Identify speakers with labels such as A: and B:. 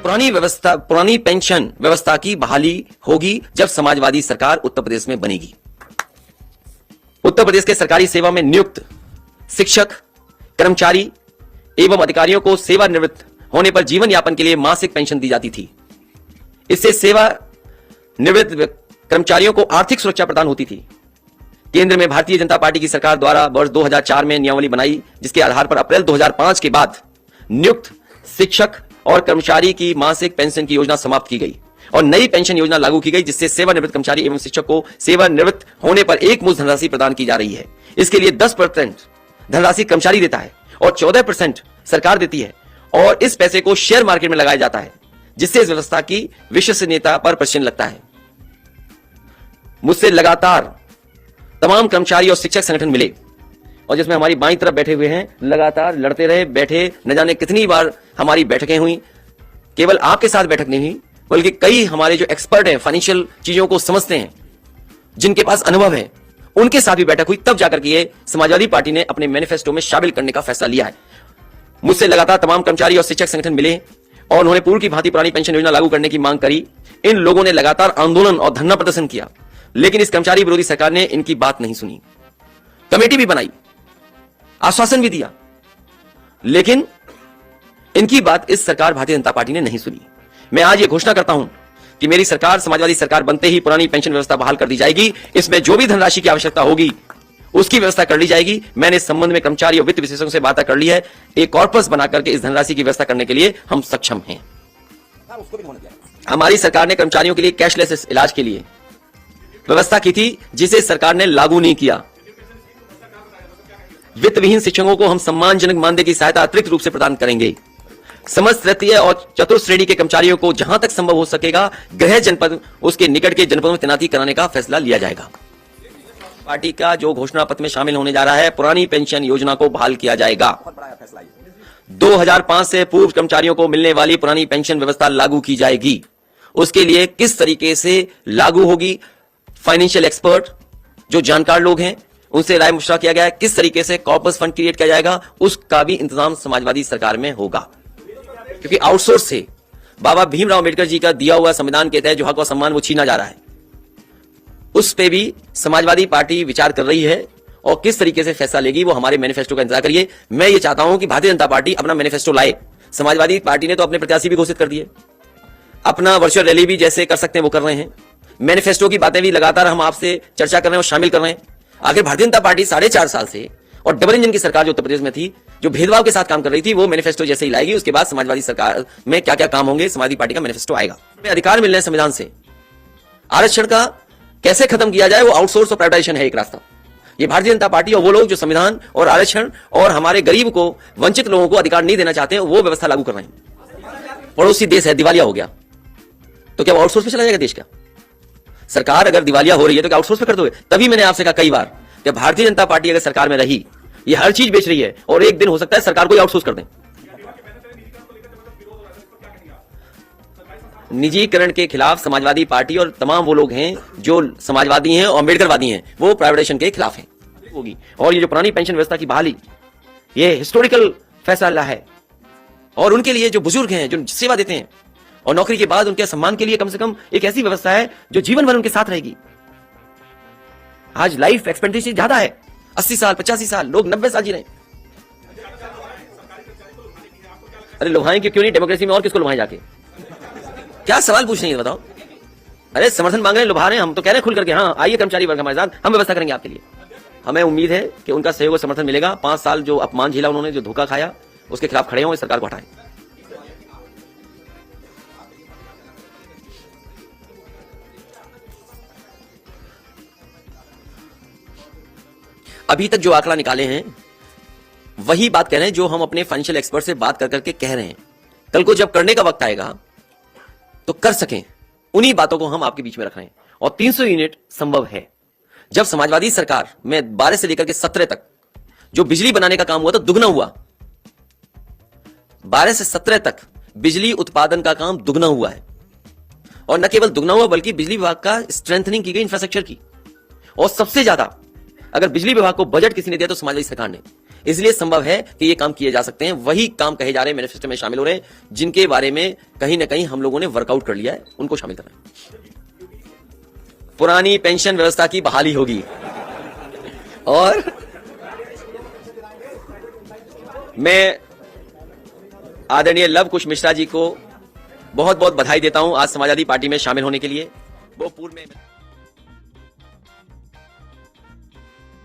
A: पुरानी पेंशन व्यवस्था की बहाली होगी जब समाजवादी सरकार उत्तर प्रदेश में बनेगी। उत्तर प्रदेश के सरकारी सेवा में नियुक्त शिक्षक, कर्मचारी एवं अधिकारियों को सेवानिवृत्त होने पर जीवन यापन के लिए मासिक पेंशन दी जाती थी। इससे सेवा निवृत्त कर्मचारियों को आर्थिक सुरक्षा प्रदान होती थी। केंद्र में भारतीय जनता पार्टी की सरकार द्वारा वर्ष 2004 में नियमावली बनाई, जिसके आधार पर अप्रैल 2005 के बाद नियुक्त शिक्षक और कर्मचारी की मासिक पेंशन की योजना समाप्त की गई और नई पेंशन योजना लागू की गई, जिससे सेवानिवृत्त कर्मचारी एवं शिक्षक को सेवानिवृत्त होने पर एक मुश्त धनराशि प्रदान की जा रही है। इसके लिए 10% धनराशि कर्मचारी देता है और 14% सरकार देती है और इस पैसे को शेयर मार्केट में लगाया जाता है, जिससे इस व्यवस्था की विश्वसनीयता पर प्रश्न लगता है। मुझसे लगातार तमाम कर्मचारी और शिक्षक संगठन मिले और जिसमें हमारी बाईं तरफ बैठे हुए हैं, लगातार लड़ते रहे, बैठे, न जाने कितनी बार हमारी बैठकें हुई। केवल आपके साथ बैठक नहीं हुई, बल्कि कई हमारे जो एक्सपर्ट हैं, फाइनेंशियल चीजों को समझते हैं, जिनके पास अनुभव है, उनके साथ भी बैठक हुई। तब जाकर के ये समाजवादी पार्टी ने अपने मैनिफेस्टो में शामिल करने का फैसला लिया है। मुझसे लगातार तमाम कर्मचारी और शिक्षक संगठन मिले और उन्होंने पूर्व की भांति पुरानी पेंशन योजना लागू करने की मांग करी। इन लोगों ने लगातार आंदोलन और धरना प्रदर्शन किया, लेकिन इस कर्मचारी विरोधी सरकार ने इनकी बात नहीं सुनी। कमेटी भी बनाई, आश्वासन भी दिया, लेकिन इनकी बात इस सरकार भारतीय जनता पार्टी ने नहीं सुनी। मैं आज ये घोषणा करता हूं कि मेरी सरकार, समाजवादी सरकार बनते ही पुरानी पेंशन व्यवस्था बहाल कर दी जाएगी। इसमें जो भी धनराशि की आवश्यकता होगी उसकी व्यवस्था कर ली जाएगी। मैंने इस संबंध में कर्मचारी और वित्त विशेषज्ञों से बात कर ली है। एक कॉर्पस बनाकर के इस धनराशि की व्यवस्था करने के लिए हम सक्षम हैं। हमारी सरकार ने कर्मचारियों के लिए कैशलेस इलाज के लिए व्यवस्था की थी, जिसे सरकार ने लागू नहीं किया। वित्त विहीन शिक्षकों को हम सम्मानजनक मानदेय की सहायता अतिरिक्त रूप से प्रदान करेंगे। समस्त तृतीय और चतुर्थ श्रेणी के कर्मचारियों को जहां तक संभव हो सकेगा गृह जनपद, उसके निकट के जनपदों में तैनाती कराने का फैसला लिया जाएगा। पार्टी का जो घोषणा पत्र में शामिल होने जा रहा है, पुरानी पेंशन योजना को बहाल किया जाएगा। 2005 से पूर्व कर्मचारियों को मिलने वाली पुरानी पेंशन व्यवस्था लागू की जाएगी। उसके लिए किस तरीके से लागू होगी, फाइनेंशियल एक्सपर्ट जो जानकार लोग हैं उनसे राय मशवरा किया गया है। किस तरीके से कॉर्पस फंड क्रिएट किया जाएगा, उसका भी इंतजाम समाजवादी सरकार में होगा, क्योंकि आउटसोर्स से बाबा भीमराव अंबेडकर जी का दिया हुआ संविधान के तहत जो हक और सम्मान वो छीना जा रहा है, उस पे भी समाजवादी पार्टी विचार कर रही है और किस तरीके से फैसला लेगी वो हमारे मैनिफेस्टो का इंतजार करिए। मैं ये चाहता हूं कि भारतीय जनता पार्टी अपना मैनिफेस्टो लाए। समाजवादी पार्टी ने तो अपने प्रत्याशी भी घोषित कर दिए, अपना वर्चुअल रैली भी जैसे कर सकते हैं वो कर रहे हैं, मैनिफेस्टो की बातें भी लगातार हम आपसे चर्चा कर रहे हैं और शामिल कर रहे हैं। आखिर भारतीय जनता पार्टी 4.5 साल से और डबल इंजन की सरकार जो उत्तर प्रदेश में थी, जो भेदभाव के साथ काम कर रही थी, वो मैनिफेस्टो जैसे ही लाएगी, उसके बाद समाजवादी सरकार में क्या क्या काम होंगे, समाजवादी पार्टी का मैनिफेस्टो आएगा। अधिकार मिल रहे हैं संविधान से, आरक्षण का कैसे खत्म किया जाए, वो आउटसोर्स और प्राइवेटाइजेशन है एक रास्ता। ये भारतीय जनता पार्टी और वो लोग जो संविधान और आरक्षण और हमारे गरीब को, वंचित लोगों को अधिकार नहीं देना चाहते हैं, वो व्यवस्था लागू कर रहे हैं। पड़ोसी देश है, दिवालिया हो गया तो क्या आउटसोर्स पे चला जाएगा देश का? सरकार अगर दिवालिया हो रही है तो क्या आउटसोर्स पे कर दोगे? तभी मैंने आपसे कहा कई बार कि भारतीय जनता पार्टी अगर सरकार में रही, ये हर चीज बेच रही है और एक दिन हो सकता है सरकार को आउटसोर्स कर दें। निजीकरण के खिलाफ समाजवादी पार्टी और तमाम वो लोग हैं जो समाजवादी हैं और अम्बेडकरवादी हैं, वो प्राइवेटाइजेशन के खिलाफ हैं होगी। और ये जो पुरानी पेंशन व्यवस्था की बहाली, ये हिस्टोरिकल फैसला है और उनके लिए जो बुजुर्ग हैं, जो सेवा देते हैं और नौकरी के बाद उनके सम्मान के लिए कम से कम एक ऐसी व्यवस्था है जो जीवन भर उनके साथ रहेगी। आज लाइफ एक्सपेक्टेंसी ज्यादा है, 80 साल 85 साल, लोग 90 साल जी रहे हैं। अरे लुभाएं क्यों नहीं डेमोक्रेसी में, और किसको लुभाएं जाके? क्या सवाल पूछ रही है बताओ? अरे समर्थन मांग रहे हैं, लुभा रहे हैं, हम तो कह रहे हैं खुल करके, हाँ आइए कर्मचारी वर्ग हमारे साथ, हम व्यवस्था करेंगे आपके लिए। हमें उम्मीद है कि उनका सहयोग और समर्थन मिलेगा। 5 साल जो अपमान झेला उन्होंने, जो धोखा खाया, उसके खिलाफ खड़े हों, इस सरकार को हटाएं। अभी तक जो आंकड़ा निकाले हैं वही बात कह रहे हैं जो हम अपने फाइनेंशियल एक्सपर्ट से बात कर करके कह रहे हैं। कल को जब करने का वक्त आएगा तो कर सकें, उन्हीं बातों को हम आपके बीच में रख रहे हैं। और 300 यूनिट संभव है। जब समाजवादी सरकार में 12 से लेकर के 17 तक जो बिजली बनाने का काम हुआ तो दुगना हुआ। 12 से 17 तक बिजली उत्पादन का काम दुगना हुआ है और न केवल दुगना हुआ बल्कि बिजली विभाग का स्ट्रेंथनिंग की गई इंफ्रास्ट्रक्चर की। और सबसे ज्यादा अगर बिजली विभाग को बजट किसी ने दिया तो समाजवादी सरकार ने। इसलिए संभव है कि ये काम किए जा सकते हैं। वही काम कहे जा रहे हैं, मैनिफेस्टो में शामिल हो रहे हैं, जिनके बारे में कहीं ना कहीं हम लोगों ने वर्कआउट कर लिया है, उनको शामिल करना है। पुरानी पेंशन व्यवस्था की बहाली होगी और मैं आदरणीय लव कुश मिश्रा जी को बहुत बहुत बधाई देता हूं आज समाजवादी पार्टी में शामिल होने के लिए। वो पूर्व में